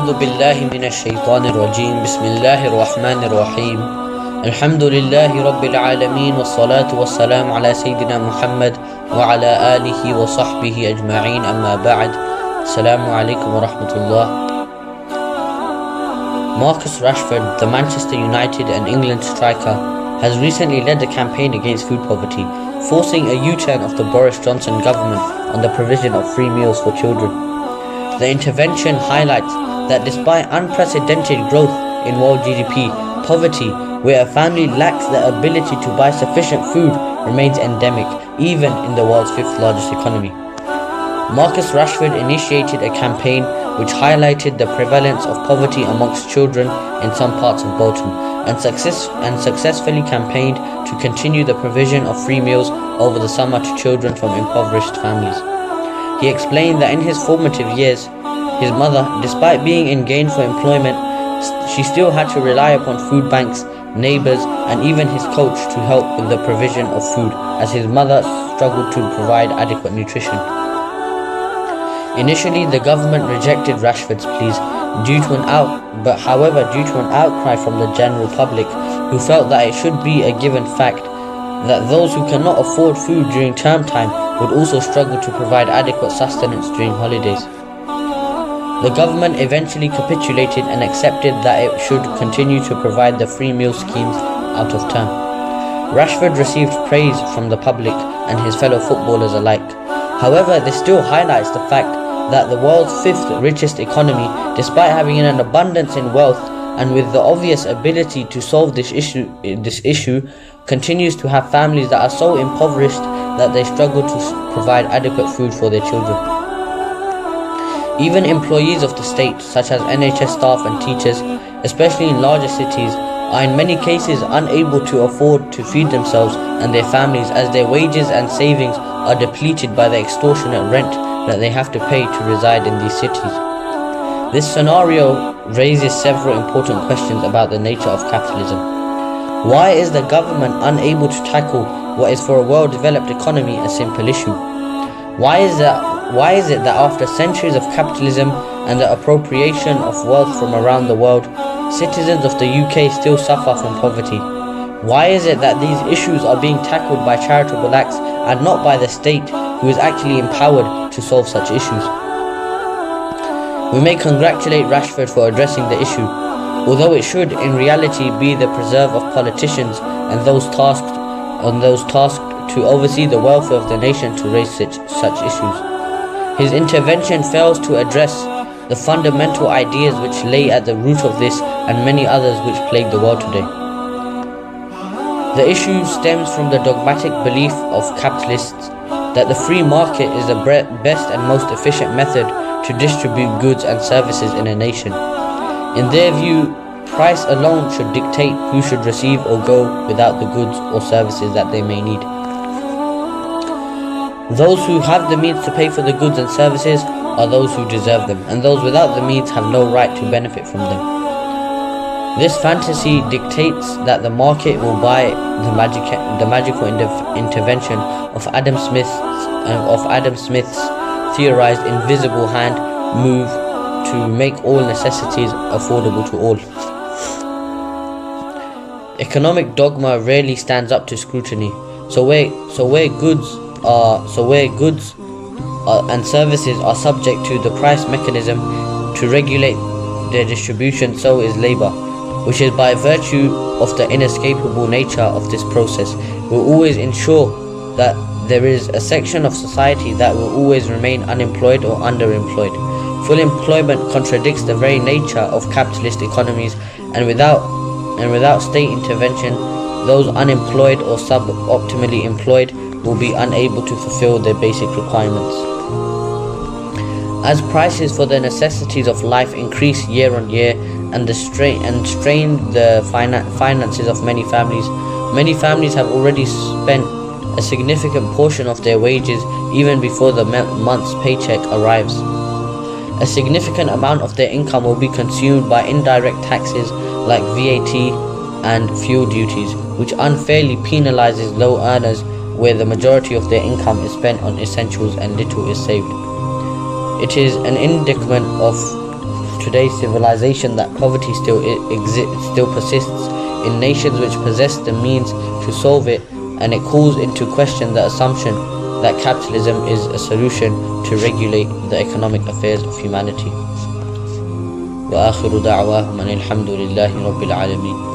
أعوذ بالله من الشيطان الرجيم بسم الله الرحمن الرحيم الحمد لله رب العالمين والصلاة والسلام على سيدنا محمد وعلى آله وصحبه أجمعين أما بعد السلام عليكم ورحمة الله. Marcus Rashford, the Manchester United and England striker, has recently led a campaign against food poverty, forcing a U-turn of the Boris Johnson government on the provision of free meals for children. The intervention highlights that despite unprecedented growth in world GDP, poverty, where a family lacks the ability to buy sufficient food, remains endemic, even in the world's fifth largest economy. Marcus Rashford initiated a campaign which highlighted the prevalence of poverty amongst children in some parts of Bolton, and successfully campaigned to continue the provision of free meals over the summer to children from impoverished families. He explained that in his formative years, his mother, despite being in gainful employment, she still had to rely upon food banks, neighbours and even his coach to help with the provision of food, as his mother struggled to provide adequate nutrition. Initially, the government rejected Rashford's pleas due to an outcry from the general public, who felt that it should be a given fact that those who cannot afford food during term time would also struggle to provide adequate sustenance during holidays. The government eventually capitulated and accepted that it should continue to provide the free meal schemes out of term. Rashford received praise from the public and his fellow footballers alike. However, this still highlights the fact that the world's fifth richest economy, despite having an abundance in wealth and with the obvious ability to solve this issue, continues to have families that are so impoverished that they struggle to provide adequate food for their children. Even employees of the state, such as NHS staff and teachers, especially in larger cities, are in many cases unable to afford to feed themselves and their families, as their wages and savings are depleted by the extortionate rent that they have to pay to reside in these cities. This scenario raises several important questions about the nature of capitalism. Why is the government unable to tackle what is for a well-developed economy a simple issue? Why is it that after centuries of capitalism and the appropriation of wealth from around the world, citizens of the UK still suffer from poverty? Why is it that these issues are being tackled by charitable acts and not by the state, who is actually empowered to solve such issues? We may congratulate Rashford for addressing the issue, although it should in reality be the preserve of politicians and those tasked to oversee the welfare of the nation to raise such issues. His intervention fails to address the fundamental ideas which lay at the root of this and many others which plague the world today. The issue stems from the dogmatic belief of capitalists that the free market is the best and most efficient method to distribute goods and services in a nation. In their view, price alone should dictate who should receive or go without the goods or services that they may need. Those who have the means to pay for the goods and services are those who deserve them, and those without the means have no right to benefit from them. This fantasy dictates that the market will buy the magical intervention of Adam Smith's theorized invisible hand move to make all necessities affordable to all. Economic dogma rarely stands up to scrutiny. So where goods and services are subject to the price mechanism to regulate their distribution, so is labor, which is by virtue of the inescapable nature of this process, will always ensure that there is a section of society that will always remain unemployed or underemployed. Full employment contradicts the very nature of capitalist economies, and without state intervention, those unemployed or suboptimally employed will be unable to fulfill their basic requirements. As prices for the necessities of life increase year on year and strain the finances of many families have already spent a significant portion of their wages even before the month's paycheck arrives. A significant amount of their income will be consumed by indirect taxes like VAT and fuel duties, which unfairly penalizes low earners, where the majority of their income is spent on essentials and little is saved. It is an indictment today's civilization that poverty still persists in nations which possess the means to solve it, and it calls into question the assumption that capitalism is a solution to regulate the economic affairs of humanity. وآخر دعواهم أن الحمد لله رب العالمين.